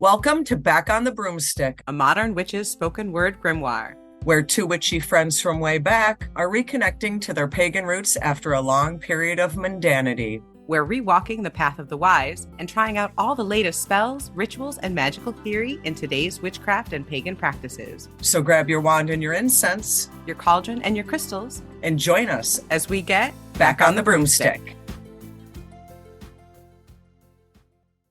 Welcome to Back on the Broomstick, a modern witch's spoken word grimoire, where two witchy friends from way back are reconnecting to their pagan roots after a long period of mundanity. We're rewalking the path of the wise and trying out all the latest spells, rituals, and magical theory in today's witchcraft and pagan practices. So grab your wand and your incense, your cauldron and your crystals, and join us as we get Back on the Broomstick.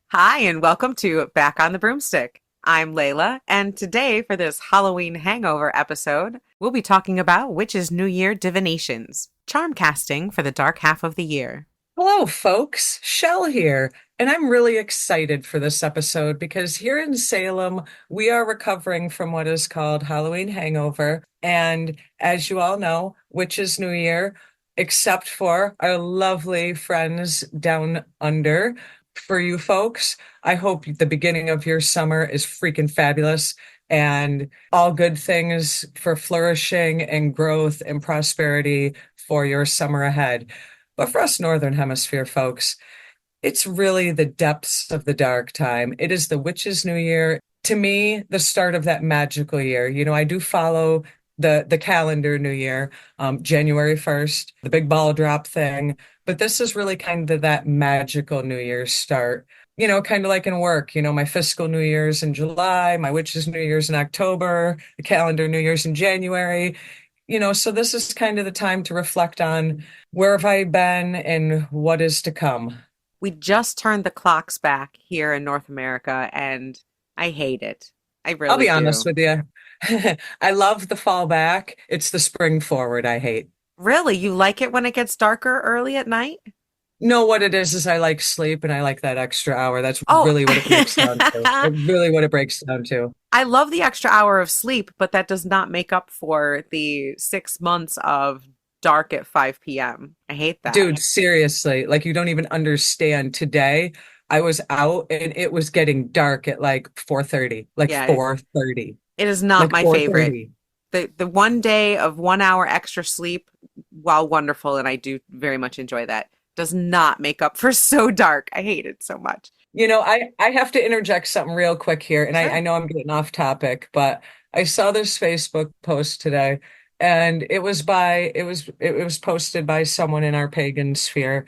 Hi, and welcome to Back on the Broomstick. I'm Layla, and today for this Halloween hangover episode, we'll be talking about Witch's New Year divinations, charm casting for the dark half of the year. Hello, folks. Chelle here, and I'm really excited for this episode because here in Salem, we are recovering from what is called Halloween hangover. And as you all know, Witch's New Year, except for our lovely friends down under. For you folks, I hope the beginning of your summer is freaking fabulous and all good things for flourishing and growth and prosperity for your summer ahead. But for us Northern Hemisphere folks, it's really the depths of the dark time. It is the Witch's New Year. To me, the start of that magical year. You know, I do follow the calendar New Year, January 1st, the big ball drop thing. But this is really kind of that magical New Year's start. You know, kind of like in work, you know, my fiscal New Year's in July, my witch's New Year's in October, the calendar New Year's in January. You know, so this is kind of the time to reflect on where have I been and what is to come. We just turned the clocks back here in North America, and I hate it. I really I'll be do. honest with you. I love the fall back. It's the spring forward I hate. Really? You like it when it gets darker early at night? No, what it is I like sleep and I like that extra hour. That's Oh, really what it breaks down to. Really what it breaks down to. I love the extra hour of sleep, but that does not make up for the 6 months of dark at 5 p.m. I hate that. Dude, seriously, like you don't even understand. Today, I was out and it was getting dark at like 4:30, like Yeah, 4:30. it is not Like my 4:30. favorite. The 1 day of 1 hour extra sleep, while wonderful, and I do very much enjoy that, does not make up for so dark. I hate it so much. You know, I have to interject something real quick here, and Sure. I know I'm getting off topic, but I saw this Facebook post today, and it was posted by someone in our pagan sphere,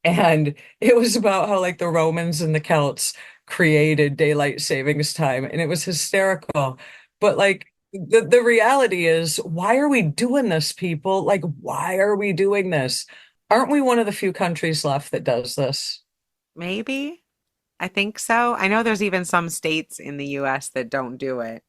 and it was about how like the Romans and the Celts created daylight savings time, and it was hysterical. But like the reality is, why are we doing this, people? Like, why are we doing this? Aren't we one of the few countries left that does this? Maybe. I think so. I know there's even some states in the US that don't do it.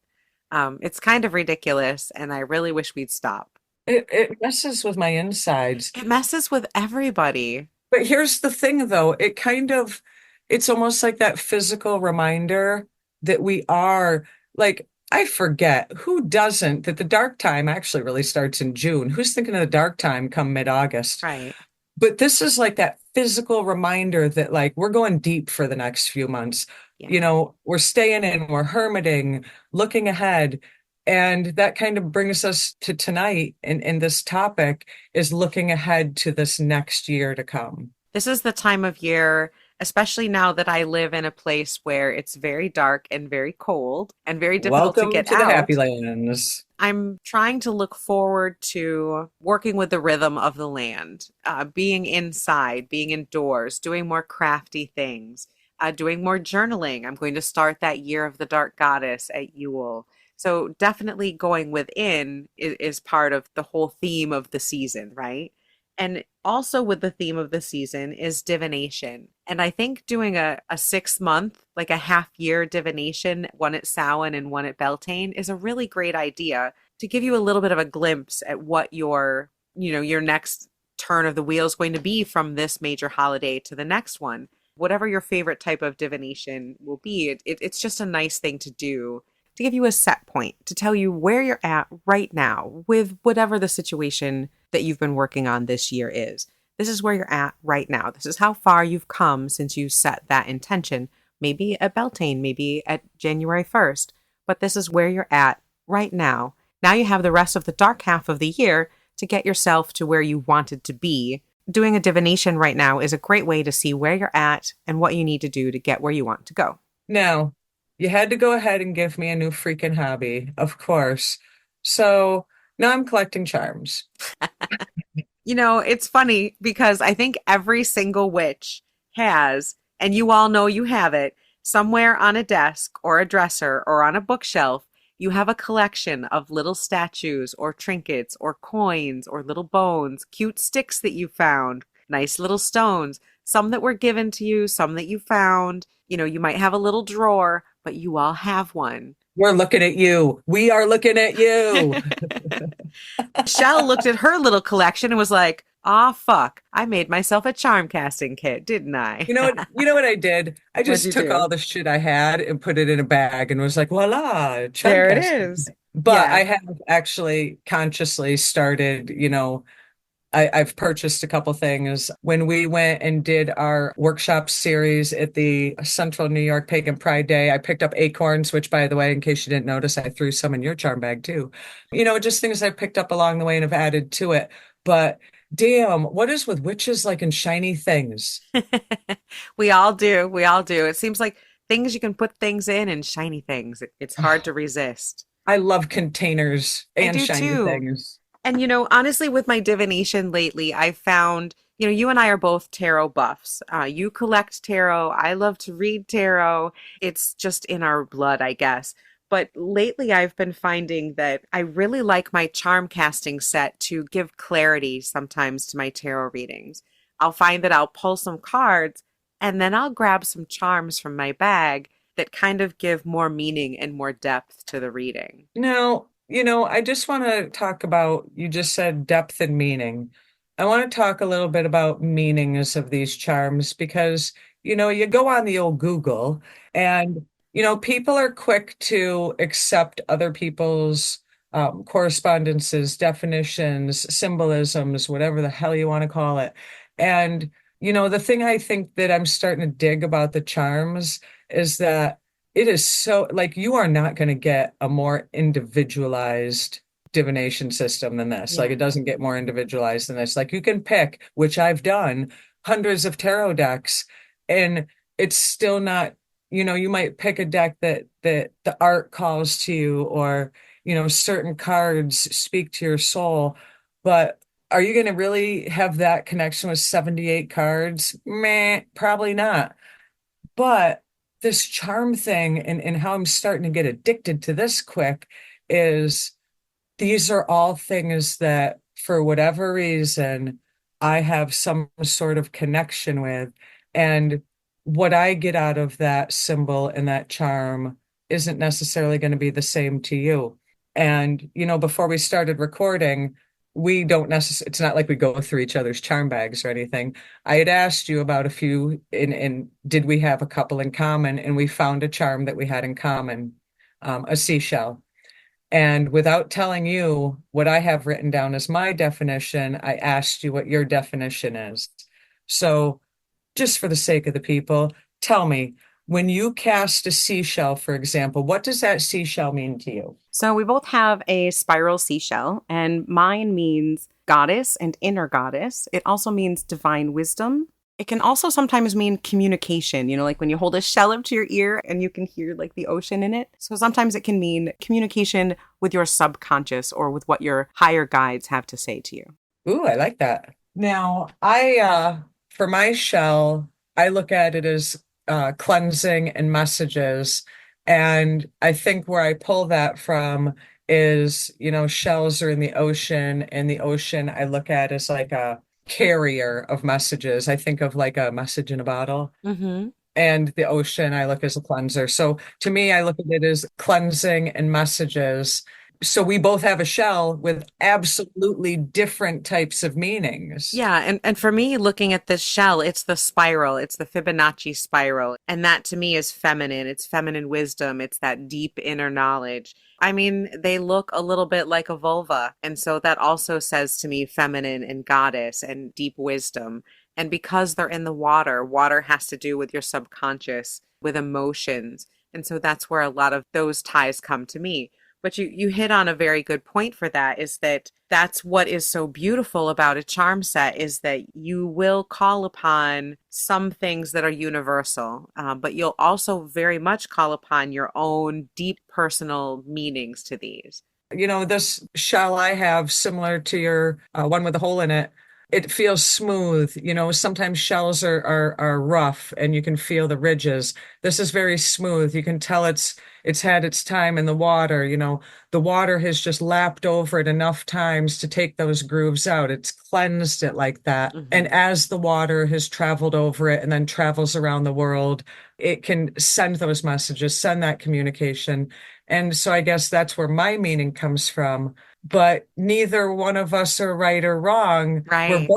It's kind of ridiculous, and I really wish we'd stop. It messes with my insides. It messes with everybody. But here's the thing, though. It's almost like that physical reminder that we are like, I forget who doesn't, that the dark time actually really starts in June. Who's thinking of the dark time come mid-August? Right. But this is like that physical reminder that like we're going deep for the next few months. Yeah. You know, we're staying in, we're hermiting, looking ahead. And that kind of brings us to tonight. And this topic is looking ahead to this next year to come. This is the time of year, especially now that I live in a place where it's very dark and very cold and very difficult Welcome to get to the out. Happy Lands. I'm trying to look forward to working with the rhythm of the land, being inside, being indoors, doing more crafty things, doing more journaling. I'm going to start that year of the dark goddess at Yule. So definitely going within is part of the whole theme of the season, right? And also with the theme of the season is divination. And I think doing a 6 month, like a half year divination, one at Samhain and one at Beltane, is a really great idea to give you a little bit of a glimpse at what your next turn of the wheel is going to be from this major holiday to the next one. Whatever your favorite type of divination will be, it's just a nice thing to do to give you a set point, to tell you where you're at right now with whatever the situation that you've been working on this year is. This is where you're at right now. This is how far you've come since you set that intention, maybe at Beltane, maybe at January 1st, but this is where you're at right now. Now you have the rest of the dark half of the year to get yourself to where you wanted to be. Doing a divination right now is a great way to see where you're at and what you need to do to get where you want to go. Now, You had to go ahead and give me a new freaking hobby, of course. So now I'm collecting charms. You know, it's funny because I think every single witch has, and you all know you have it, somewhere on a desk or a dresser or on a bookshelf, you have a collection of little statues or trinkets or coins or little bones, cute sticks that you found, nice little stones, some that were given to you, some that you found. You know, you might have a little drawer, but you all have one. We're looking at you. We are looking at you. Shell looked at her little collection and was like, "Ah, fuck. I made myself a charm casting kit, didn't I?" You know what I did? I What'd just you took all do? the shit I had and put it in a bag and was like, voila, charm There it casting. is. But Yeah. I have actually consciously started, I've purchased a couple things. When we went and did our workshop series at the Central New York Pagan Pride Day, I picked up acorns, which, by the way, in case you didn't notice, I threw some in your charm bag too. Just things I picked up along the way and have added to it. But damn, what is with witches like and shiny things? We all do. We all do. It seems like things you can put things in and shiny things. It's hard to resist. I love containers I and do shiny too. things. And honestly, with my divination lately, I found, you and I are both tarot buffs. You collect tarot. I love to read tarot. It's just in our blood, I guess. But lately, I've been finding that I really like my charm casting set to give clarity sometimes to my tarot readings. I'll find that I'll pull some cards and then I'll grab some charms from my bag that kind of give more meaning and more depth to the reading. Now, I just want to talk about, you just said depth and meaning. I want to talk a little bit about meanings of these charms because, you go on the old Google and, people are quick to accept other people's correspondences, definitions, symbolisms, whatever the hell you want to call it. And, the thing I think that I'm starting to dig about the charms is that it is so like you are not going to get a more individualized divination system than this. Like Yeah. it doesn't get more individualized than this. Like you can pick, which I've done, hundreds of tarot decks, and it's still not, you might pick a deck that the art calls to you, or certain cards speak to your soul, but are you going to really have that connection with 78 cards? Meh, probably not. But this charm thing and how I'm starting to get addicted to this quick is these are all things that, for whatever reason, I have some sort of connection with. And what I get out of that symbol and that charm isn't necessarily going to be the same to you. And, before we started recording, we don't necessarily, it's not like we go through each other's charm bags or anything. I had asked you about a few, and did we have a couple in common? And we found a charm that we had in common, a seashell. And without telling you what I have written down as my definition, I asked you what your definition is. So, just for the sake of the people, tell me, when you cast a seashell, for example, what does that seashell mean to you? So we both have a spiral seashell, and mine means goddess and inner goddess. It also means divine wisdom. It can also sometimes mean communication, like when you hold a shell up to your ear and you can hear like the ocean in it. So sometimes it can mean communication with your subconscious or with what your higher guides have to say to you. Ooh, I like that. Now, for my shell, I look at it as cleansing and messages. And I think where I pull that from is, shells are in the ocean, and the ocean I look at as like a carrier of messages. I think of like a message in a bottle. Mm-hmm. And the ocean I look as a cleanser. So to me, I look at it as cleansing and messages. So we both have a shell with absolutely different types of meanings. Yeah, and for me, looking at this shell, it's the spiral, it's the Fibonacci spiral, and that to me is feminine. It's feminine wisdom, it's that deep inner knowledge. I mean, they look a little bit like a vulva, and so that also says to me feminine and goddess and deep wisdom. And because they're in the water, water has to do with your subconscious, with emotions, and so that's where a lot of those ties come to me. But you hit on a very good point for that, is that that's what is so beautiful about a charm set, is that you will call upon some things that are universal, but you'll also very much call upon your own deep personal meanings to these. This shell I have, similar to your one with the hole in it, it feels smooth. Sometimes shells are rough and you can feel the ridges. This is very smooth. You can tell it's had its time in the water. The water has just lapped over it enough times to take those grooves out. It's cleansed it like that. And Hmm. as the water has traveled over it and then travels around the world, it can send those messages, send that communication. And so I guess that's where my meaning comes from. But neither one of us are right or wrong. We're Right,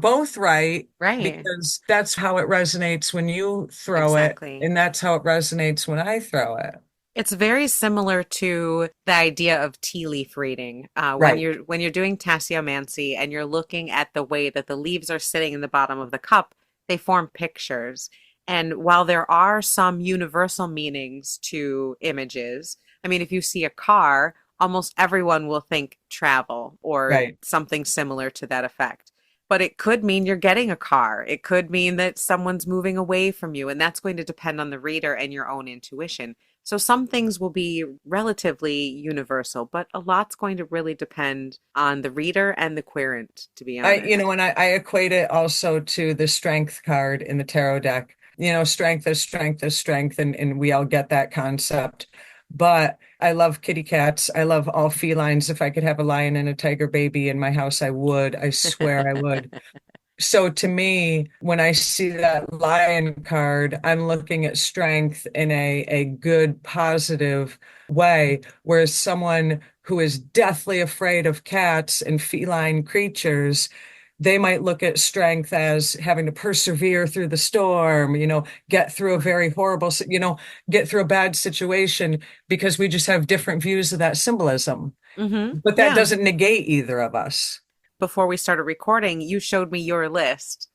both right right. because that's how it resonates when you throw it, Exactly. and that's how it resonates when I throw it. It's very similar to the idea of tea leaf reading. When Right, you're doing tasseomancy and you're looking at the way that the leaves are sitting in the bottom of the cup, they form pictures. And while there are some universal meanings to images, I mean, if you see a car, almost everyone will think travel or right. something similar to that effect. But it could mean you're getting a car. It could mean that someone's moving away from you, and that's going to depend on the reader and your own intuition. So some things will be relatively universal, but a lot's going to really depend on the reader and the querent, to be honest. And I equate it also to the strength card in the tarot deck. Strength is strength is strength, and we all get that concept. But I love kitty cats. I love all felines. If I could have a lion and a tiger baby in my house, I would. I swear I would. So to me, when I see that lion card, I'm looking at strength in a good, positive way, whereas someone who is deathly afraid of cats and feline creatures, they might look at strength as having to persevere through the storm, get through a very horrible, get through a bad situation, because we just have different views of that symbolism. But that Yeah. doesn't negate either of us. Before we started recording, you showed me your list,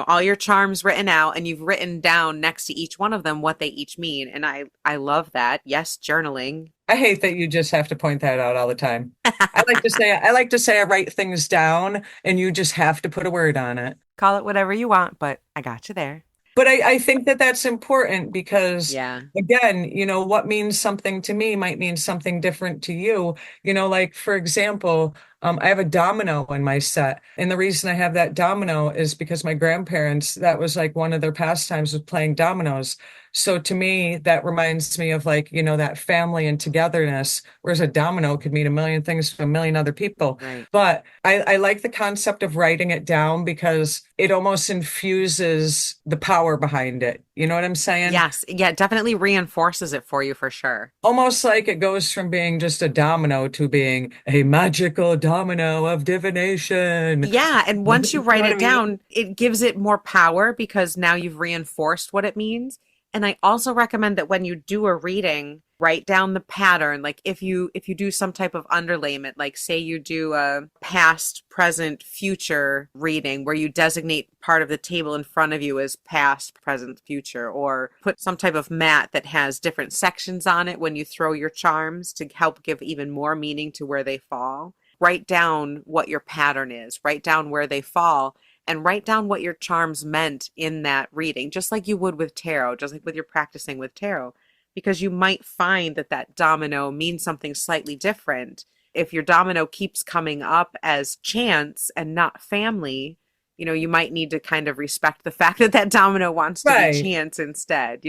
all your charms written out, and you've written down next to each one of them what they each mean. And I love that. Yes, journaling. I hate that you just have to point that out all the time. I like to say I write things down and you just have to put a word on it. Call it whatever you want, but I got you there. But I think that that's important because, Yeah. again, what means something to me might mean something different to you. Like, for example, I have a domino in my set. And the reason I have that domino is because my grandparents, that was like one of their pastimes, was playing dominoes. So to me, that reminds me of, like, that family and togetherness, whereas a domino could mean a million things to a million other people. Right. But I like the concept of writing it down because it almost infuses the power behind it. You know what I'm saying? Yes. Yeah, it definitely reinforces it for you for sure. Almost like it goes from being just a domino to being a magical domino of divination. Yeah, and once you You know write what I it mean? down, it gives it more power because now you've reinforced what it means. And I also recommend that when you do a reading, write down the pattern. Like if you do some type of underlayment, like say you do a past, present, future reading where you designate part of the table in front of you as past, present, future, or put some type of mat that has different sections on it when you throw your charms to help give even more meaning to where they fall. Write down what your pattern is, write down where they fall, and write down what your charms meant in that reading, just like you would with tarot, just like with your practicing with tarot, because you might find that that domino means something slightly different. If your domino keeps coming up as chance and not family, you might need to kind of respect the fact that that domino wants to be Right. chance instead.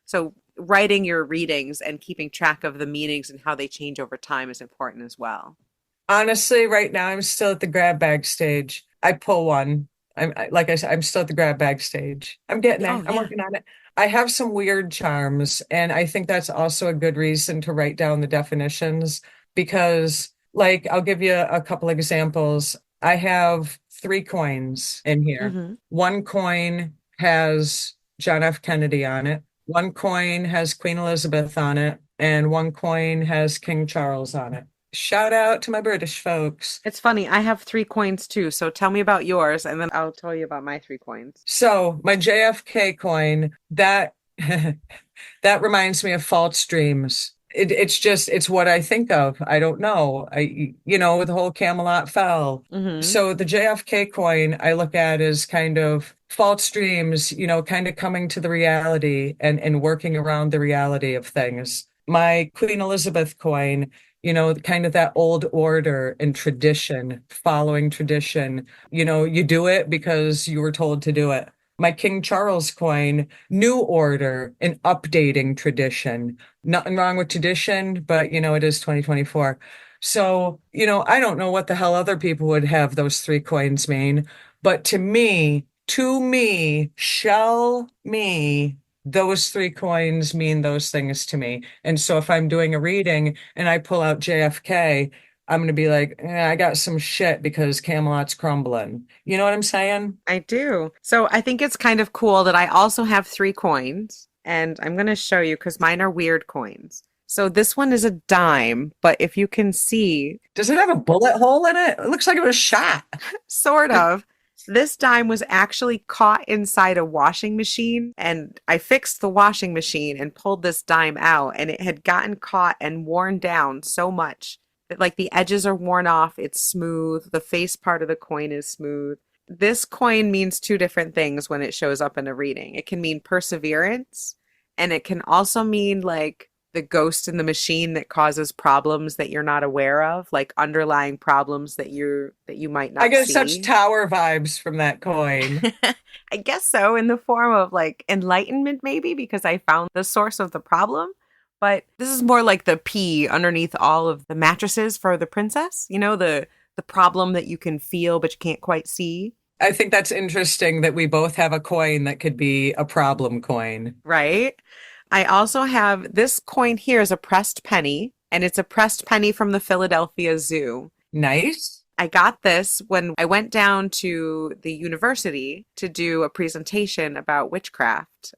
So writing your readings and keeping track of the meanings and how they change over time is important as well. Honestly, right now I'm still at the grab bag stage. I pull one. Like I said, I'm still at the grab bag stage. I'm getting Oh, there. I'm yeah. working on it. I have some weird charms, and I think that's also a good reason to write down the definitions because, like, I'll give you a couple examples. I have three coins in here. Hmm. One coin has John F. Kennedy on it. One coin has Queen Elizabeth on it, and one coin has King Charles on it. Shout out to my British folks. It's funny. I have three coins too. So tell me about yours, and then I'll tell you about my three coins. So my JFK coin, that that reminds me of false dreams. It's what I think of. I don't know. The whole Camelot fell. Hmm. So the JFK coin I look at as kind of false dreams, kind of coming to the reality and working around the reality of things. My Queen Elizabeth coin, kind of that old order and tradition, following tradition. You do it because you were told to do it. My King Charles coin, new order and updating tradition. Nothing wrong with tradition, but it is 2024. So, I don't know what the hell other people would have those three coins mean, but shall me, those three coins mean those things to me. And so if I'm doing a reading and I pull out JFK, I'm going to be like, I got some shit because Camelot's crumbling. You know what I'm saying? I do. So I think it's kind of cool that I also have three coins, and I'm going to show you because mine are weird coins. So this one is a dime, but if you can see, Does it have a bullet hole in it? It looks like it was shot. sort of, this dime was actually caught inside a washing machine, and I fixed the washing machine and pulled this dime out, and it had gotten caught and worn down so much that like the edges are worn off, it's smooth, the face part of the coin is smooth. This coin means two different things when it shows up in a reading. It can mean perseverance, and it can also mean like the ghost in the machine that causes problems that you're not aware of, like underlying problems that you might I not get such see. tower vibes from that coin. I guess so, in the form of like enlightenment, maybe, because I found the source of the problem. But this is more like the P underneath all of the mattresses for the princess. The problem that you can feel but you can't quite see. I think that's interesting that we both have a coin that could be a problem coin. Right? I also have this coin here is a pressed penny, and it's a pressed penny from the Philadelphia Zoo. Nice. I got this when I went down to the university to do a presentation about witchcraft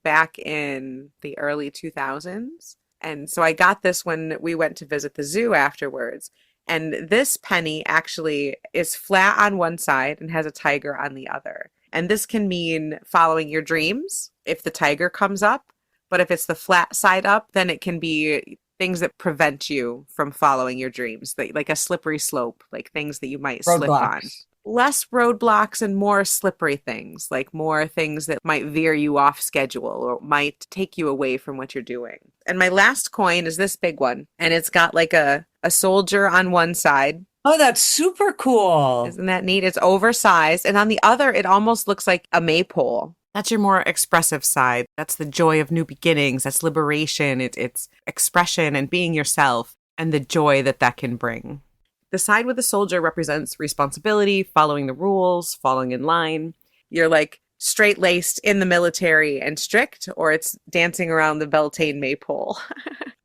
back in the early 2000s. And so I got this when we went to visit the zoo afterwards. And this penny actually is flat on one side and has a tiger on the other. And this can mean following your dreams if the tiger comes up. But if it's the flat side up, then it can be things that prevent you from following your dreams, like a slippery slope, like things that you might slip on. Roadblocks. Less roadblocks and more slippery things, like more things that might veer you off schedule or might take you away from what you're doing. And my last coin is this big one, and it's got like a soldier on one side. Oh, that's super cool. Isn't that neat? It's oversized. And on the other, it almost looks like a maypole. That's your more expressive side. That's the joy of new beginnings. That's liberation. It's expression and being yourself and the joy that that can bring. The side with the soldier represents responsibility, following the rules, falling in line. You're like straight laced in the military and strict, or it's dancing around the Beltane maypole,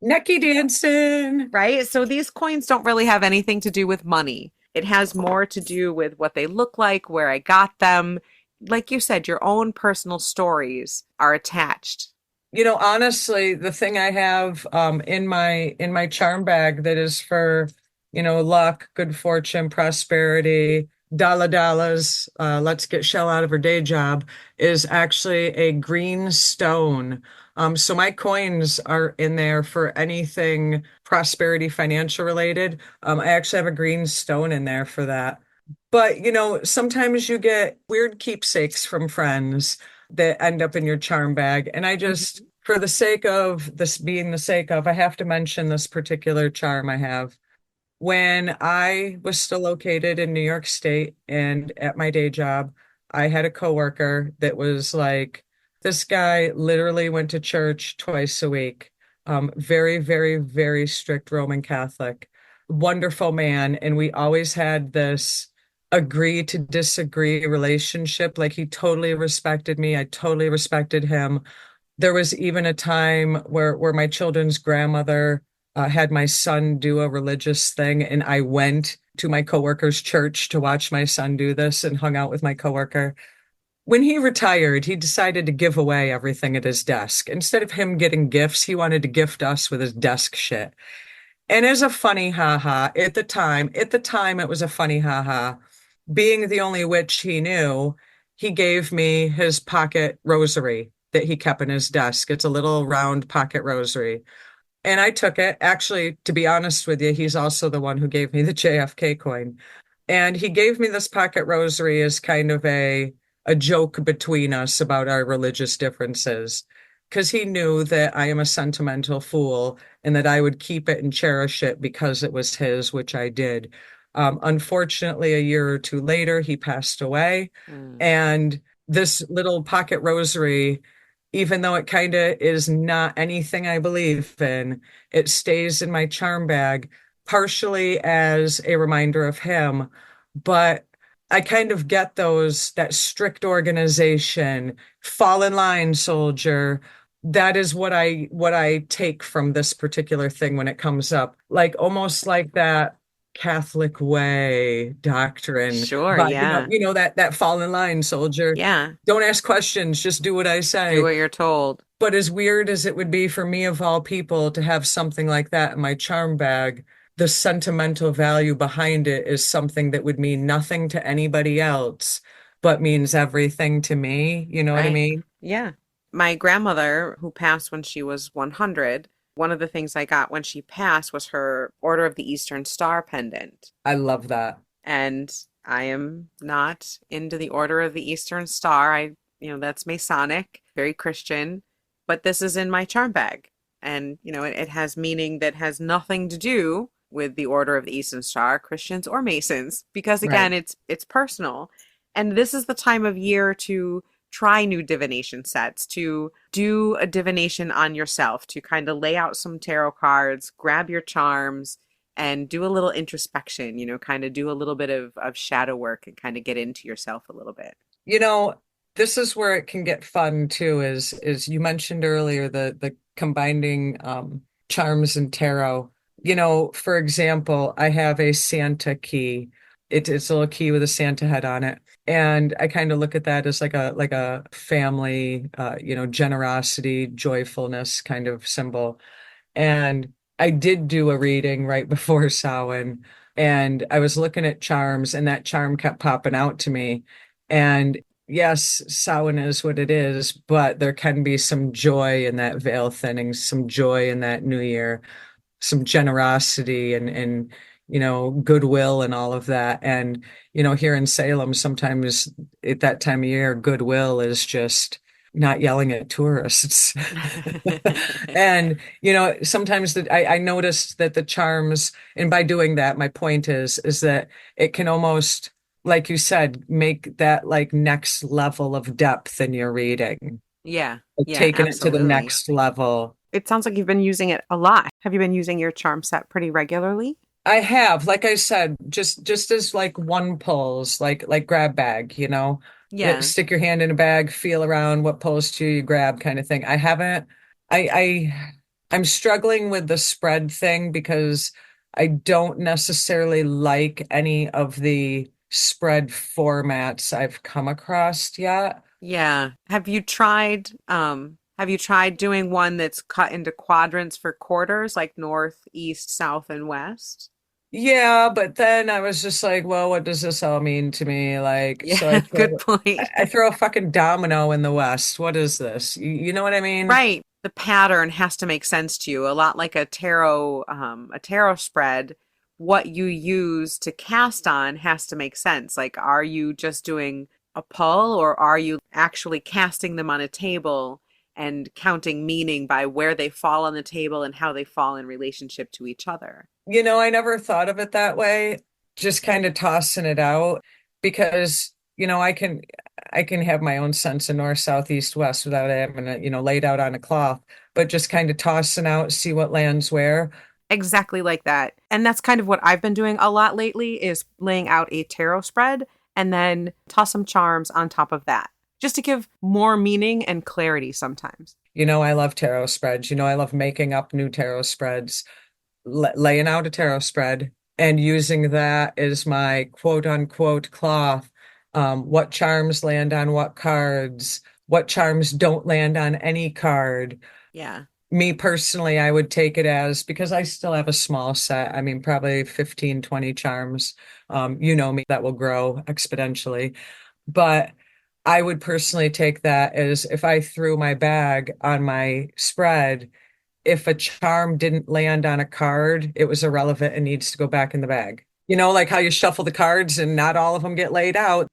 Necky dancing. right? So these coins don't really have anything to do with money. It has more to do with what they look like, where I got them. Like you said, your own personal stories are attached. Honestly, the thing I have in my charm bag that is for, luck, good fortune, prosperity, dollars, let's get Shell out of her day job, is actually a green stone. So my coins are in there for anything prosperity, financial related. I actually have a green stone in there for that. But, sometimes you get weird keepsakes from friends that end up in your charm bag. And I just, Mhm. for the sake of this being the sake of, I have to mention this particular charm I have. When I was still located in New York State and at my day job, I had a coworker that was like, this guy literally went to church twice a week. Very, very, very strict Roman Catholic, wonderful man. And we always had this agree to disagree relationship. Like he totally respected me. I totally respected him. There was even a time where my children's grandmother had my son do a religious thing, and I went to my coworker's church to watch my son do this and hung out with my coworker. When he retired, he decided to give away everything at his desk. Instead of him getting gifts, he wanted to gift us with his desk shit. And as a funny haha, at the time it was a funny haha. Being the only witch he knew, he gave me his pocket rosary that he kept in his desk. It's a little round pocket rosary. And I took it. Actually, to be honest with you, he's also the one who gave me the JFK coin. And he gave me this pocket rosary as kind of a joke between us about our religious differences. Because he knew that I am a sentimental fool and that I would keep it and cherish it because it was his, which I did. Unfortunately, a year or two later, he passed away. Mm. And this little pocket rosary, even though it kind of is not anything I believe in, it stays in my charm bag, partially as a reminder of him, but I kind of get that strict organization, fall in line, soldier. That is what I take from this particular thing when it comes up. Like almost like that Catholic way doctrine. Sure, But yeah. that fall in line, soldier. Yeah. Don't ask questions, just do what I Do say. what you're told. But as weird as it would be for me, of all people, to have something like that in my charm bag, the sentimental value behind it is something that would mean nothing to anybody else, but means everything to me. You know what I Right. mean? Yeah. My grandmother, who passed when she was 100, one of the things I got when she passed was her Order of the Eastern Star pendant. I love that. And I am not into the Order of the Eastern Star. That's Masonic, very Christian, but this is in my charm bag. And, it has meaning that has nothing to do with the Order of the Eastern Star, Christians or Masons, because again, Right. it's personal. And this is the time of year to try new divination sets, to do a divination on yourself, to kind of lay out some tarot cards, grab your charms, and do a little introspection, kind of do a little bit of shadow work and kind of get into yourself a little bit. You know, this is where it can get fun too, is you mentioned earlier the combining charms and tarot. For example, I have a Santa key. It's a little key with a Santa head on it. And I kind of look at that as like a family, generosity, joyfulness kind of symbol. And I did do a reading right before Samhain, and I was looking at charms, and that charm kept popping out to me. And yes, Samhain is what it is, but there can be some joy in that veil thinning, some joy in that new year, some generosity and goodwill and all of that. And here in Salem, sometimes at that time of year, goodwill is just not yelling at tourists. And sometimes I noticed that the charms, and by doing that, my point is that it can almost, like you said, make that like next level of depth in your reading, Yeah, like yeah, taking it to the absolutely. next level. It sounds like you've been using it a lot. Have you been using your charm set pretty regularly? I have, like I said, just as like one pulls, like grab bag, Yeah, stick your hand in a bag, feel around, what pulls to you, you grab kind of thing. I haven't, I'm struggling with the spread thing because I don't necessarily like any of the spread formats I've come across yet. yeah. Have you tried doing one that's cut into quadrants for quarters, like north, east, south, and west? Yeah, but then I was just like, well, what does this all mean to me? Like, so I Yeah, good throw point. I throw a fucking domino in the West. What is this? You know what I mean? Right. The pattern has to make sense to you. A lot like a tarot spread, what you use to cast on has to make sense. Like, are you just doing a pull or are you actually casting them on a table and counting meaning by where they fall on the table and how they fall in relationship to each other? I never thought of it that way. Just kind of tossing it out because, I can have my own sense of north, south, east, west without having it, laid out on a cloth, but just kind of tossing out, see what lands where. Exactly like that. And that's kind of what I've been doing a lot lately is laying out a tarot spread and then toss some charms on top of that, just to give more meaning and clarity sometimes. I love tarot spreads. I love making up new tarot spreads, laying out a tarot spread and using that as my quote unquote cloth. What charms land on what cards, what charms don't land on any card. Yeah. Me personally, I would take it as, because I still have a small set. I mean, probably 15, 20 charms. You know me, that will grow exponentially. But I would personally take that as if I threw my bag on my spread, if a charm didn't land on a card, it was irrelevant and needs to go back in the bag. Like how you shuffle the cards and not all of them get laid out.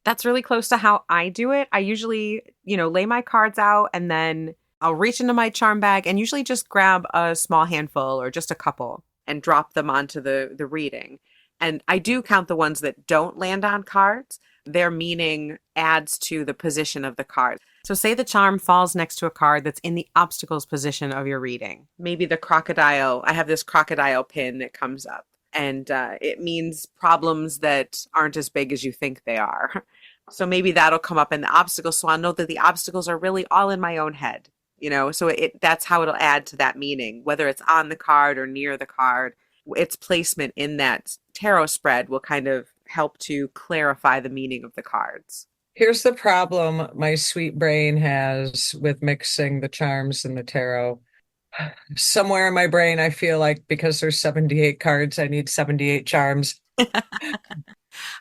That's really close to how I do it. I usually, lay my cards out and then I'll reach into my charm bag and usually just grab a small handful or just a couple and drop them onto the reading. And I do count the ones that don't land on cards. Their meaning adds to the position of the card. So say the charm falls next to a card that's in the obstacles position of your reading. Maybe the crocodile, I have this crocodile pin that comes up and it means problems that aren't as big as you think they are. So maybe that'll come up in the obstacles. So I'll know that the obstacles are really all in my own head, so that's how it'll add to that meaning, whether it's on the card or near the card. Its placement in that tarot spread will kind of help to clarify the meaning of the cards. Here's the problem my sweet brain has with mixing the charms and the tarot. Somewhere in my brain, I feel like because there's 78 cards, I need 78 charms.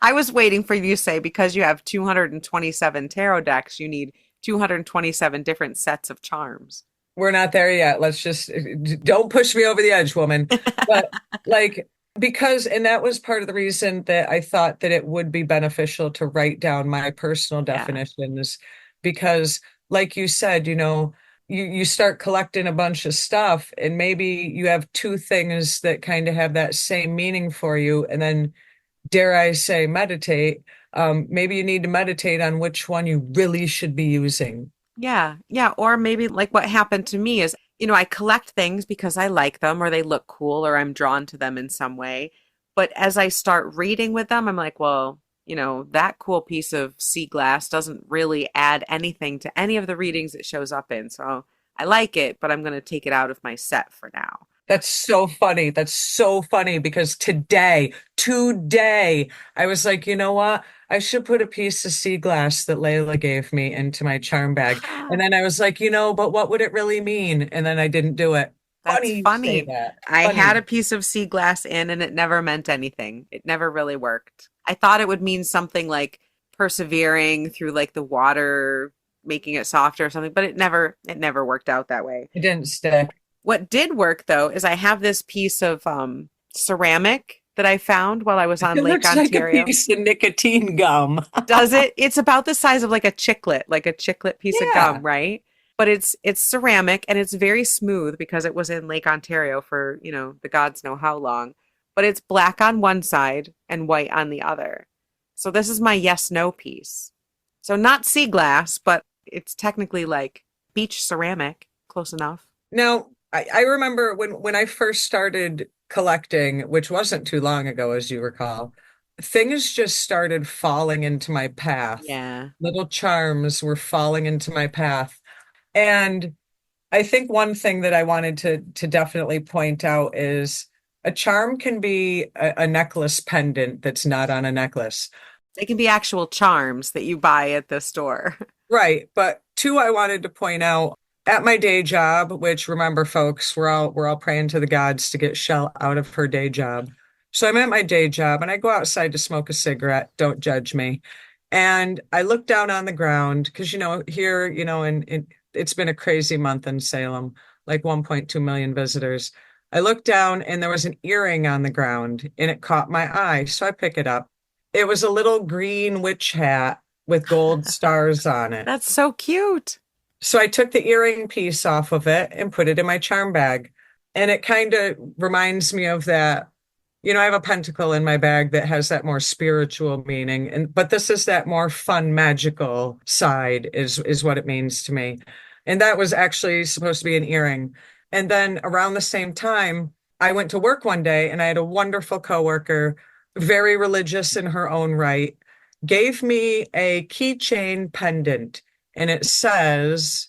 I was waiting for you to say because you have 227 tarot decks, you need 227 different sets of charms. We're not there yet. Let's just don't push me over the edge, woman. But like, and that was part of the reason that I thought that it would be beneficial to write down my personal Yeah. definitions, because like you said, you start collecting a bunch of stuff and maybe you have two things that kind of have that same meaning for you. And then, dare I say, meditate. Maybe you need to meditate on which one you really should be using. Yeah. Yeah. Or maybe like what happened to me is, I collect things because I like them or they look cool or I'm drawn to them in some way. But as I start reading with them, I'm like, well, that cool piece of sea glass doesn't really add anything to any of the readings it shows up in. So I like it, but I'm going to take it out of my set for now. That's so funny. That's so funny because today, I was like, you know what? I should put a piece of sea glass that Layla gave me into my charm bag. And then I was like, but what would it really mean? And then I didn't do it. That's Funny you say funny. that. I had Funny. a piece of sea glass in and it never meant anything. It never really worked. I thought it would mean something like persevering through like the water, making it softer or something, but it never worked out that way. It didn't stick. What did work though is I have this piece of ceramic that I found while I was on It Lake looks like a Ontario. piece of nicotine gum. Does it? It's about the size of like a chiclet piece of gum, Yeah. right? But it's ceramic and it's very smooth because it was in Lake Ontario for, the gods know how long. But it's black on one side and white on the other. So this is my yes no piece. So not sea glass, but it's technically like beach ceramic, close enough. Now, I remember when I first started collecting, which wasn't too long ago, as you recall, things just started falling into my path. Yeah. Little charms were falling into my path. And I think one thing that I wanted to definitely point out is a charm can be a necklace pendant that's not on a necklace. They can be actual charms that you buy at the store. Right. But two, I wanted to point out at my day job, which remember, folks, we're all praying to the gods to get Chelle out of her day job. So I'm at my day job and I go outside to smoke a cigarette. Don't judge me. And I look down on the ground because, here, and it's been a crazy month in Salem, like 1.2 million visitors. I looked down and there was an earring on the ground and it caught my eye. So I pick it up. It was a little green witch hat with gold stars on it. That's so cute. So I took the earring piece off of it and put it in my charm bag. And it kind of reminds me of that. I have a pentacle in my bag that has that more spiritual meaning. But this is that more fun, magical side is what it means to me. And that was actually supposed to be an earring. And then around the same time, I went to work one day and I had a wonderful coworker, very religious in her own right, gave me a keychain pendant. And it says,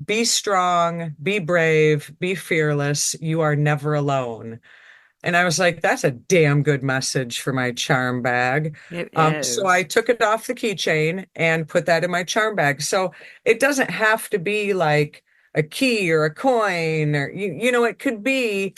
be strong, be brave, be fearless. You are never alone. And I was like, that's a damn good message for my charm bag. It So I is. took it off the keychain and put that in my charm bag. So it doesn't have to be like a key or a coin or, it could be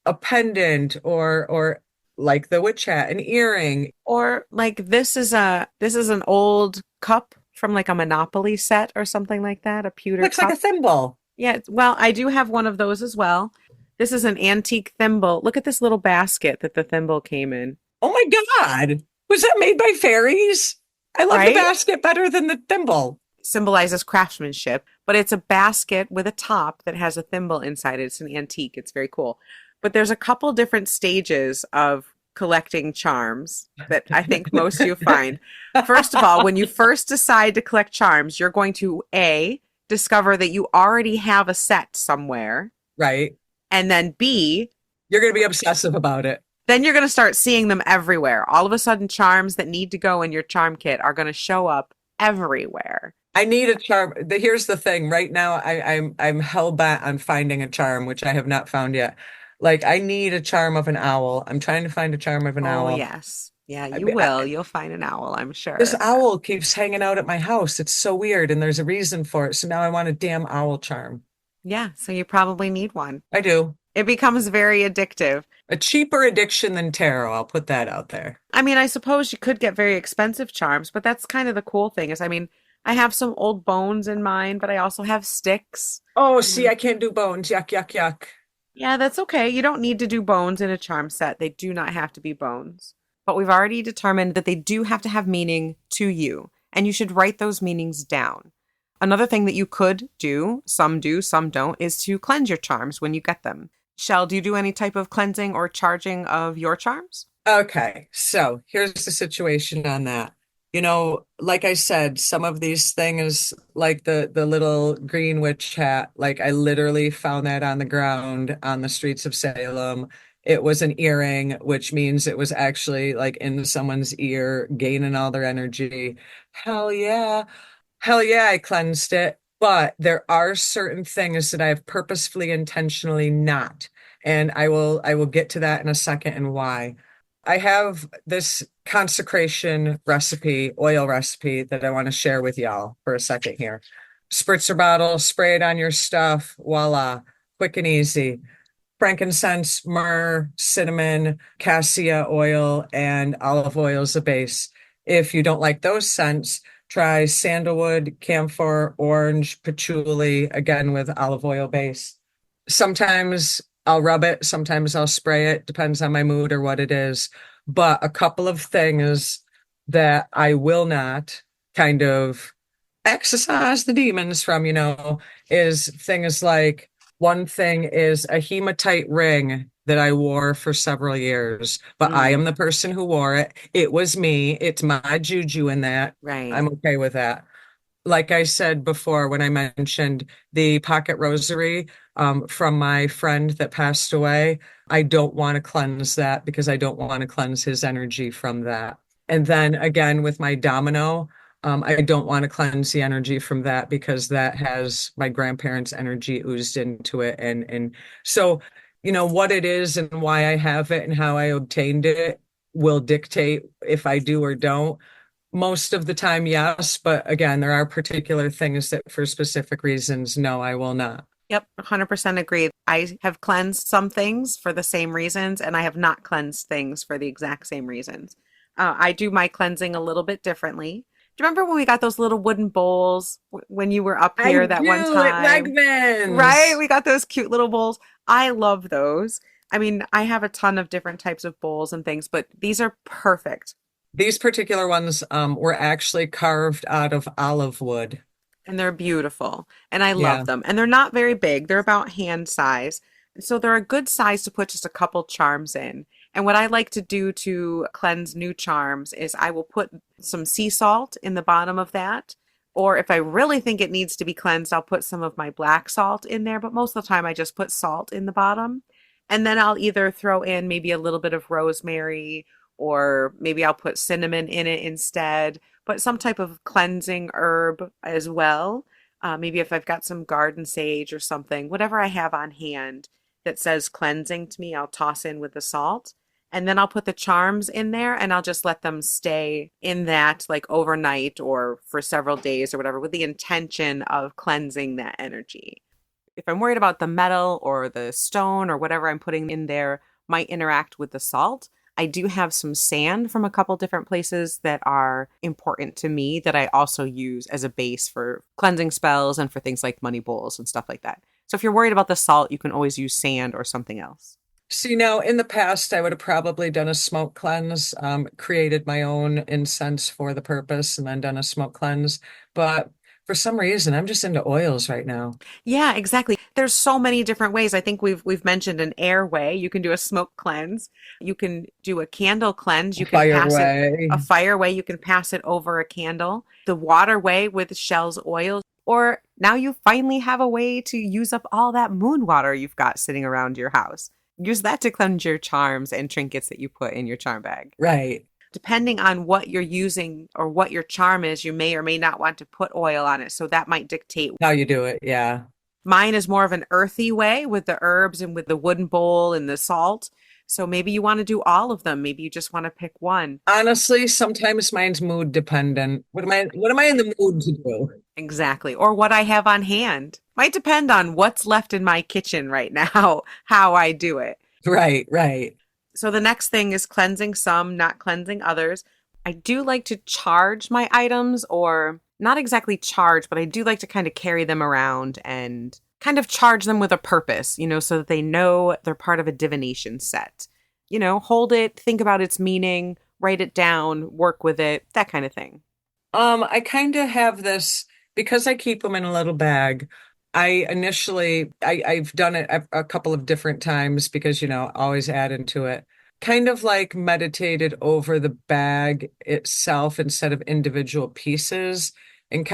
a pendant or like the witch hat, an earring. Or like this is an old cup from like a Monopoly set or something like that, a pewter Looks like a cup. thimble. Yeah, well, I do have one of those as well. This is an antique thimble. Look at this little basket that the thimble came in, Oh my God. Was that made by fairies? I love the right? basket better than the thimble. Symbolizes craftsmanship, but it's a basket with a top that has a thimble inside it. It's an antique. It's very cool. But there's a couple different stages of collecting charms that I think most you find. First of all, when you first decide to collect charms, you're going to A, discover that you already have a set somewhere, Right. and then B, You're going to be obsessive about it. then you're going to start seeing them everywhere. All of a sudden, charms that need to go in your charm kit are going to show up everywhere. I need a charm. Here's the thing. Right now, I'm hell bent on finding a charm, which I have not found yet. Like I need a charm of an owl. I'm trying to find a charm of an Oh, owl. yes. Yeah, I, you will. I, You'll find an owl, I'm this sure. owl keeps hanging out at my house. It's so weird, and there's a reason for it. So now I want a damn owl charm. Yeah, so you probably need one. I do. It becomes very addictive. A cheaper addiction than tarot. I'll put that out there. I mean, I suppose you could get very expensive charms, but that's kind of the cool thing is, I mean, I have some old bones in mine, but I also have sticks. Oh, see, Mm. I can't do bones. Yuck, yuck, yuck. Yeah, that's okay. You don't need to do bones in a charm set. They do not have to be bones. But we've already determined that they do have to have meaning to you, and you should write those meanings down. Another thing that you could do, some don't, is to cleanse your charms when you get them. Shell, do you do any type of cleansing or charging of your charms? Okay, so here's the situation on that. Like I said, some of these things, like the little green witch hat, like I literally found that on the ground on the streets of Salem. It was an earring, which means it was actually like in someone's ear, gaining all their energy. Hell yeah. Hell yeah, I cleansed it. But there are certain things that I have purposefully, intentionally not. And I will get to that in a second and why. I have this consecration recipe, oil recipe that I want to share with y'all for a second here. Spritzer bottle, spray it on your stuff, voila, quick and easy. Frankincense, myrrh, cinnamon, cassia oil, and olive oil as a base. If you don't like those scents, try sandalwood, camphor, orange, patchouli, again with olive oil base. Sometimes I'll rub it, sometimes I'll spray it, depends on my mood or what it is. But a couple of things that I will not kind of exorcise the demons from, is things like one thing is a hematite ring that I wore for several years, but I am Mm, the person who wore it. It was me. It's my juju in that. right. I'm okay with that. Like I said before, when I mentioned the pocket rosary from my friend that passed away, I don't want to cleanse that because I don't want to cleanse his energy from that. And then again, with my domino, I don't want to cleanse the energy from that because that has my grandparents' energy oozed into it. And so, what it is and why I have it and how I obtained it will dictate if I do or don't. Most of the time, yes, but again, there are particular things that for specific reasons, no, I will not. Yep, 100% agree. I have cleansed some things for the same reasons, and I have not cleansed things for the exact same reasons. I do my cleansing a little bit differently. Do you remember when we got those little wooden bowls when you were up I here that one do at time? Right? Wegmans. We got those cute little bowls. I love those. I mean, I have a ton of different types of bowls and things, but these are perfect. These particular ones were actually carved out of olive wood. And they're beautiful. And I love Yeah. them. And they're not very big, they're about hand size. So they're a good size to put just a couple charms in. And what I like to do to cleanse new charms is I will put some sea salt in the bottom of that. Or if I really think it needs to be cleansed, I'll put some of my black salt in there. But most of the time, I just put salt in the bottom. And then I'll either throw in maybe a little bit of rosemary, or maybe I'll put cinnamon in it instead, but some type of cleansing herb as well. Maybe if I've got some garden sage or something, whatever I have on hand that says cleansing to me, I'll toss in with the salt. And then I'll put the charms in there and I'll just let them stay in that like overnight or for several days or whatever with the intention of cleansing that energy. If I'm worried about the metal or the stone or whatever I'm putting in there might interact with the salt, I do have some sand from a couple different places that are important to me that I also use as a base for cleansing spells and for things like money bowls and stuff like that. So if you're worried about the salt, you can always use sand or something else. See, now in the past, I would have probably done a smoke cleanse, created my own incense for the purpose, and then done a smoke cleanse. But for some reason, I'm just into oils right now. Yeah, exactly. There's so many different ways. I think we've mentioned an air way. You can do a smoke cleanse. You can do a candle cleanse. You can Fire pass it a away. fire way. You can pass it over a candle. The water way with Shell's oil. Or now you finally have a way to use up all that moon water you've got sitting around your house. Use that to cleanse your charms and trinkets that you put in your charm bag. Right. Depending on what you're using or what your charm is, you may or may not want to put oil on it. So that might dictate. How you do it. Yeah. Mine is more of an earthy way with the herbs and with the wooden bowl and the salt. So maybe you want to do all of them. Maybe you just want to pick one. Honestly, sometimes mine's mood dependent. What am I in the mood to do? Exactly. Or what I have on hand. Might depend on what's left in my kitchen right now, how I do it. Right, right. So the next thing is cleansing some, not cleansing others. I do like to charge my items, or not exactly charge, but I do like to kind of carry them around and kind of charge them with a purpose, so that they know they're part of a divination set. Hold it, think about its meaning, write it down, work with it, that kind of thing. I kind of have this because I keep them in a little bag. I've done it a couple of different times because, always add into it. Kind of like meditated over the bag itself instead of individual pieces, and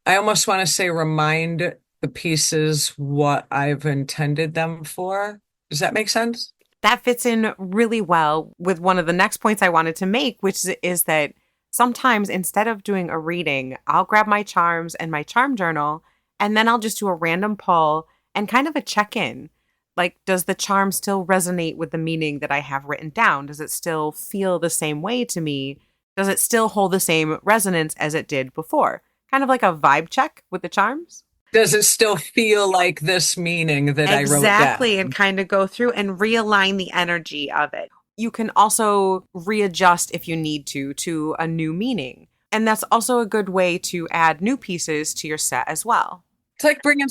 I almost want to say remind the pieces what I've intended them for. Does that make sense? That fits in really well with one of the next points I wanted to make, which is that sometimes instead of doing a reading, I'll grab my charms and my charm journal, and then I'll just do a random pull and kind of a check in. Like, does the charm still resonate with the meaning that I have written down? Does it still feel the same way to me? Does it still hold the same resonance as it did before? Kind of like a vibe check with the charms. Does it still feel like this meaning that I wrote Exactly. And down? kind of go through and realign the energy of it. You can also readjust if you need to a new meaning. And that's also a good way to add new pieces to your set as well. It's like bringing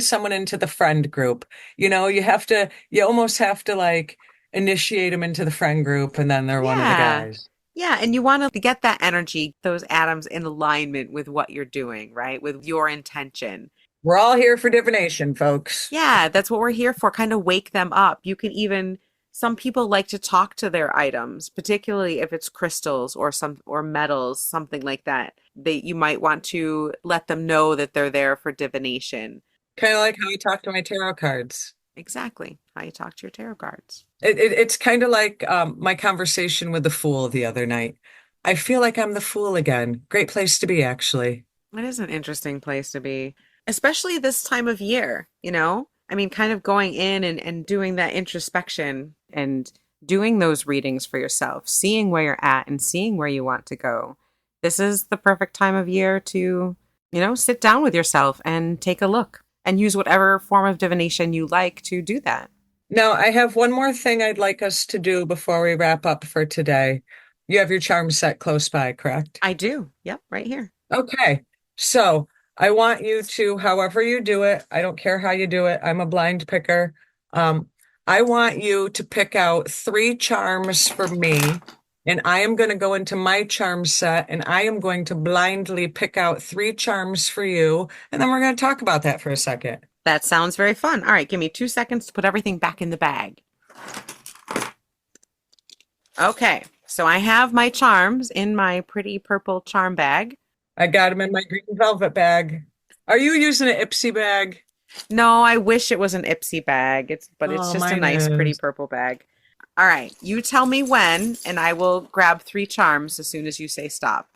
someone into the friend group. You almost have to like initiate them into the friend group, and then they're one of the Yeah. guys. Yeah. And you want to get that energy, those atoms in alignment with what you're doing, right? With your intention. We're all here for divination, folks. Yeah, that's what we're here for. Kind of wake them up. Some people like to talk to their items, particularly if it's crystals or metals, something like that. You might want to let them know that they're there for divination. Kind of like how I talk to my tarot cards. Exactly. How you talk to your tarot cards. It's kind of like my conversation with the fool the other night. I feel like I'm the fool again. Great place to be, actually. It is an interesting place to be, especially this time of year. I mean, kind of going in and doing that introspection. And doing those readings for yourself, seeing where you're at and seeing where you want to go. This is the perfect time of year to, sit down with yourself and take a look and use whatever form of divination you like to do that. Now, I have one more thing I'd like us to do before we wrap up for today. You have your charm set close by, correct? I do. Yep, right here. Okay. So I want you to, however you do it, I don't care how you do it. I'm a blind picker. I want you to pick out 3 charms for me, and I am going to go into my charm set and I am going to blindly pick out 3 charms for you. And then we're going to talk about that for a second. That sounds very fun. All right, give me 2 seconds to put everything back in the bag. Okay, so I have my charms in my pretty purple charm bag. I got them in my green velvet bag. Are you using an Ipsy bag? No, I wish it was an Ipsy bag. But it's Oh, just a mine nice, pretty is. purple bag. All right, you tell me when, and I will grab 3 charms as soon as you say stop.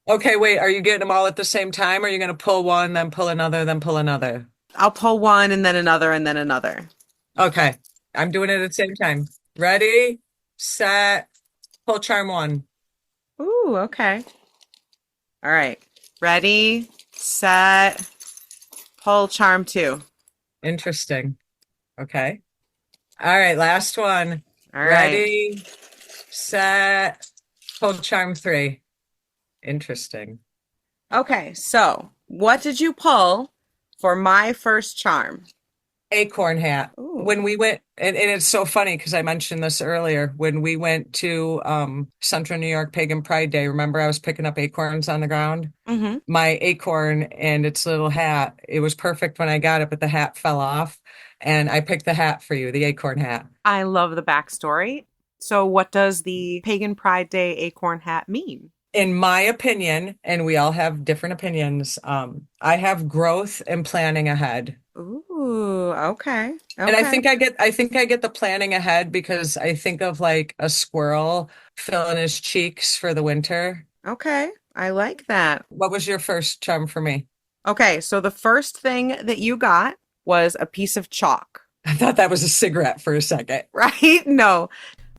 Okay, wait, are you getting them all at the same time? Or are you going to pull one, then pull another, then pull another? I'll pull one and then another and then another. Okay, I'm doing it at the same time. Ready, set, pull charm 1. Ooh, okay. All right. Ready, set, pull charm 2. Interesting. Okay. All right, last one. All right. Ready, set, pull charm three. Interesting. Okay, so what did you pull for my first charm? Acorn hat. Ooh. When we went, and it's so funny because I mentioned this earlier, when we went to Central New York Pagan Pride Day, remember I was picking up acorns on the ground? Mm-hmm. My acorn and its little hat, it was perfect when I got it, but the hat fell off. And I picked the hat for you, the acorn hat. I love the backstory. So, what does the Pagan Pride Day acorn hat mean? In my opinion, and we all have different opinions, I have growth and planning ahead. Ooh, okay. And Okay. I think I get the planning ahead because I think of like a squirrel filling his cheeks for the winter. Okay. I like that. What was your first charm for me? Okay, so the first thing that you got was a piece of chalk, I thought that was a cigarette for a second. right? No,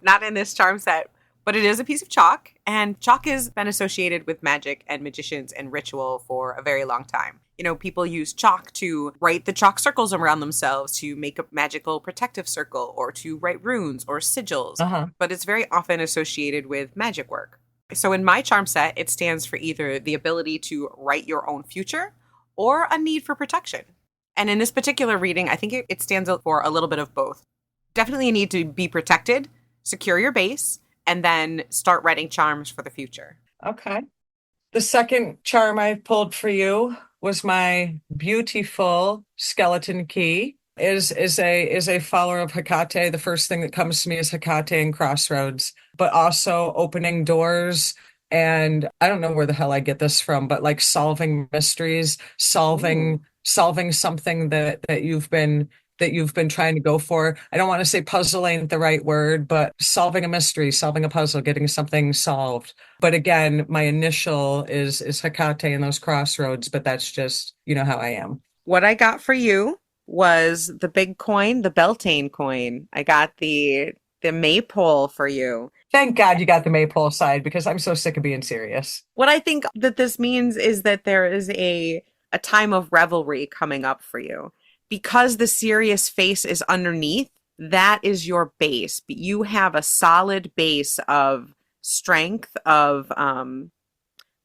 not in this charm set, but it is a piece of chalk, and chalk has been associated with magic and magicians and ritual for a very long time. You know, people use chalk to write the chalk circles around themselves to make a magical protective circle or to write runes or sigils, Uh-huh. but it's very often associated with magic work. So in my charm set, it stands for either the ability to write your own future or a need for protection. And in this particular reading, I think it stands out for a little bit of both. Definitely a need to be protected, secure your base, and then start writing charms for the future. Okay. The second charm I pulled for you was my beautiful skeleton key. Is a follower of Hecate. The first thing that comes to me is Hecate and Crossroads, but also opening doors. And I don't know where the hell I get this from, but like solving mysteries, Ooh. solving something that you've been trying to go for. I don't want to say puzzle ain't the right word, but solving a mystery, solving a puzzle, getting something solved. But again, my initial is Hecate and those crossroads, but that's just, you know how I am. What I got for you was the big coin, the Beltane coin. I got the maypole for you. Thank God you got the maypole side because I'm so sick of being serious. What I think that this means is that there is a time of revelry coming up for you. Because the serious face is underneath, that is your base. You have a solid base of strength, of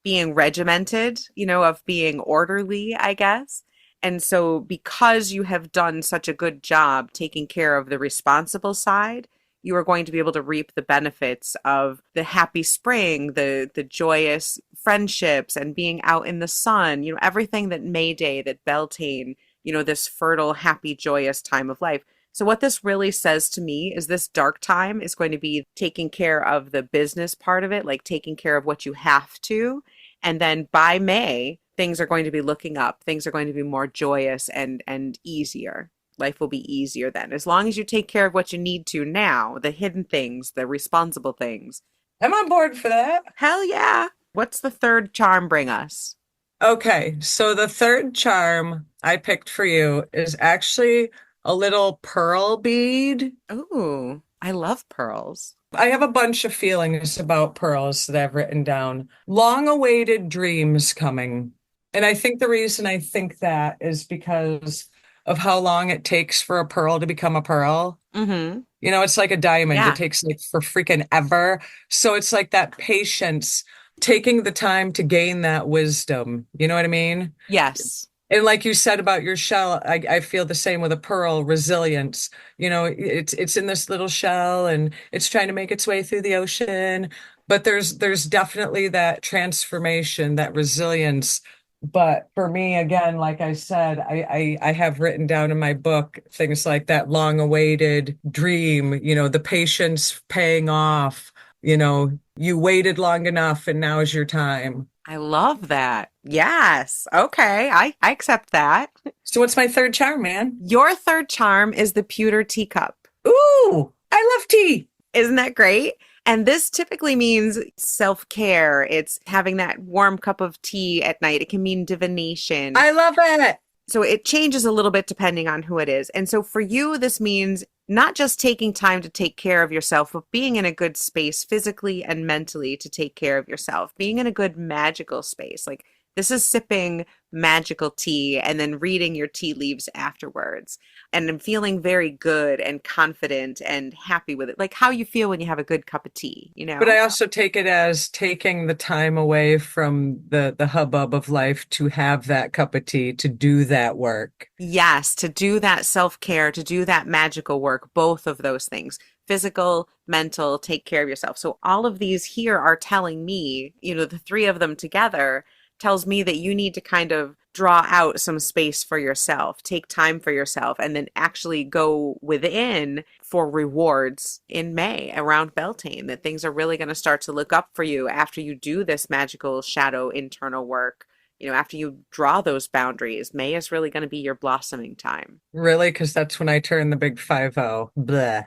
being regimented, of being orderly, I guess. And so, because you have done such a good job taking care of the responsible side, you are going to be able to reap the benefits of the happy spring, the joyous friendships, and being out in the sun. Everything that May Day, that Beltane, this fertile, happy, joyous time of life. So, what this really says to me is this dark time is going to be taking care of the business part of it, like taking care of what you have to. And then by May, things are going to be looking up. Things are going to be more joyous and easier. Life will be easier then. As long as you take care of what you need to now, the hidden things, the responsible things. I'm on board for that. Hell yeah. What's the third charm bring us? Okay, so the third charm I picked for you is actually a little pearl bead. Ooh, I love pearls. I have a bunch of feelings about pearls that I've written down. Long-awaited dreams coming. And I think the reason I think that is because of how long it takes for a pearl to become a pearl. Mm-hmm. You know, it's like a diamond. It Yeah. takes like for freaking ever. So it's like that patience, taking the time to gain that wisdom. You know what I mean? Yes. And like you said about your shell, I feel the same with a pearl, resilience. You know, it's in this little shell and it's trying to make its way through the ocean. But there's definitely that transformation, that resilience. But for me, again, like I said, I have written down in my book things like that long-awaited dream, you know, the patience paying off, you know, you waited long enough and now is your time. I love that. Yes. Okay. I accept that. So what's my third charm, man? Your third charm is the pewter teacup. Ooh, I love tea. Isn't that great? And this typically means self care. It's having that warm cup of tea at night. It can mean divination. I love it. So it changes a little bit depending on who it is. And so for you, this means not just taking time to take care of yourself, but being in a good space physically and mentally to take care of yourself, being in a good magical space, like This is sipping magical tea and then reading your tea leaves afterwards. And I'm feeling very good and confident and happy with it. Like how you feel when you have a good cup of tea, you But I know? also take it as taking the time away from the hubbub of life to have that cup of tea, to do that work. Yes, to do that self-care, to do that magical work, both of those things, physical, mental, take care of yourself. So all of these here are telling me, the three of them together tells me that you need to kind of draw out some space for yourself, take time for yourself, and then actually go within for rewards in May around Beltane, that things are really going to start to look up for you after you do this magical shadow internal work. After you draw those boundaries, May is really going to be your blossoming time. Really, because that's when I turn the big 5-0. Bleh.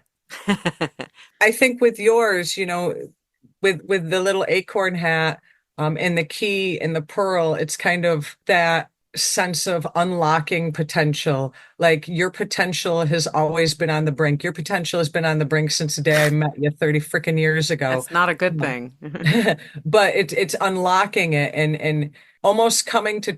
I think with yours, with the little acorn hat, and the key and the pearl, it's kind of that sense of unlocking potential. Like your potential has always been on the brink. Your potential has been on the brink since the day I met you 30 freaking years ago. That's not a good Um, thing. but it's unlocking it and almost coming to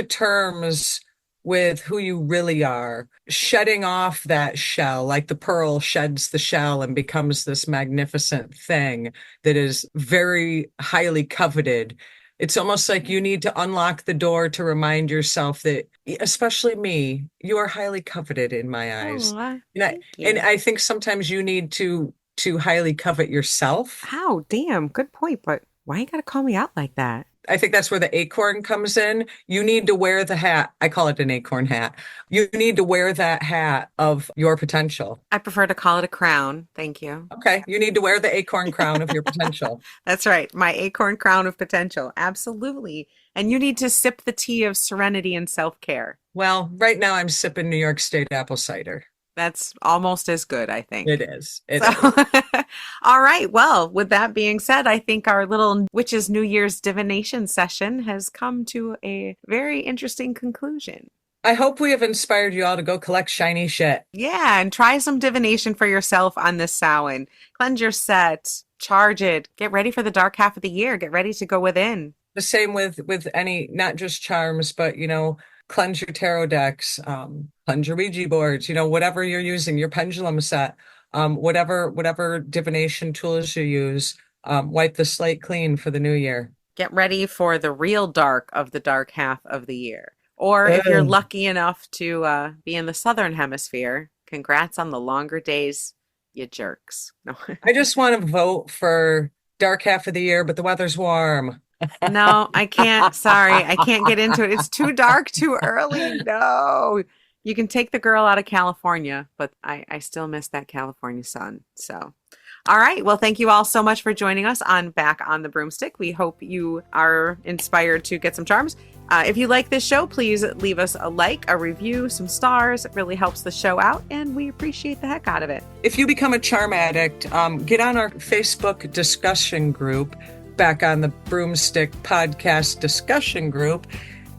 terms with who you really are, shedding off that shell, like the pearl sheds the shell and becomes this magnificent thing that is very highly coveted. It's almost like you need to unlock the door to remind yourself that, especially me, you are highly coveted in my eyes. Oh, And I, thank and you. I think sometimes you need to highly covet yourself. How? Damn, good point. But why you gotta call me out like that? I think that's where the acorn comes in. You need to wear the hat. I call it an acorn hat. You need to wear that hat of your potential. I prefer to call it a crown. Thank you. Okay. You need to wear the acorn crown of your potential. That's right. My acorn crown of potential. Absolutely. And you need to sip the tea of serenity and self-care. Well, right now I'm sipping New York State apple cider. That's almost as good, I It think. is. It So, is. all right. Well, with that being said, I think our little Witches New Year's divination session has come to a very interesting conclusion. I hope we have inspired you all to go collect shiny shit. Yeah, and try some divination for yourself on this Samhain. Cleanse your set, charge it, get ready for the dark half of the year, get ready to go within. The same with any, not just charms, but cleanse your tarot decks, cleanse your Ouija boards, whatever you're using, your pendulum set, whatever divination tools you use, wipe the slate clean for the new year. Get ready for the real dark of the dark half of the year. Or if you're Ugh. lucky enough to be in the southern hemisphere, congrats on the longer days, you jerks. No. I just want to vote for dark half of the year, but the weather's warm. No, I can't. Sorry, I can't get into it. It's too dark, too early. No. You can take the girl out of California, but I still miss that California sun. So, all right. Well, thank you all so much for joining us on Back on the Broomstick. We hope you are inspired to get some charms. If you like this show, please leave us a like, a review, some stars. It really helps the show out, and we appreciate the heck out of it. If you become a charm addict, get on our Facebook discussion group, Back on the Broomstick podcast discussion group.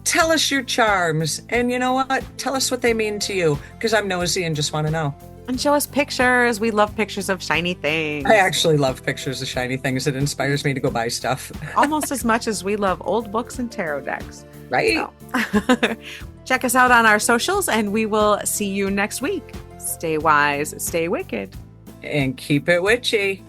Tell us your charms, and you know what? Tell us what they mean to you, because I'm nosy and just want to know. And show us pictures. We love pictures of shiny things. I actually love pictures of shiny things. It inspires me to go buy stuff. Almost as much as we love old books and tarot decks. Right? So. Check us out on our socials, and we will see you next week. Stay wise, stay wicked. And keep it witchy.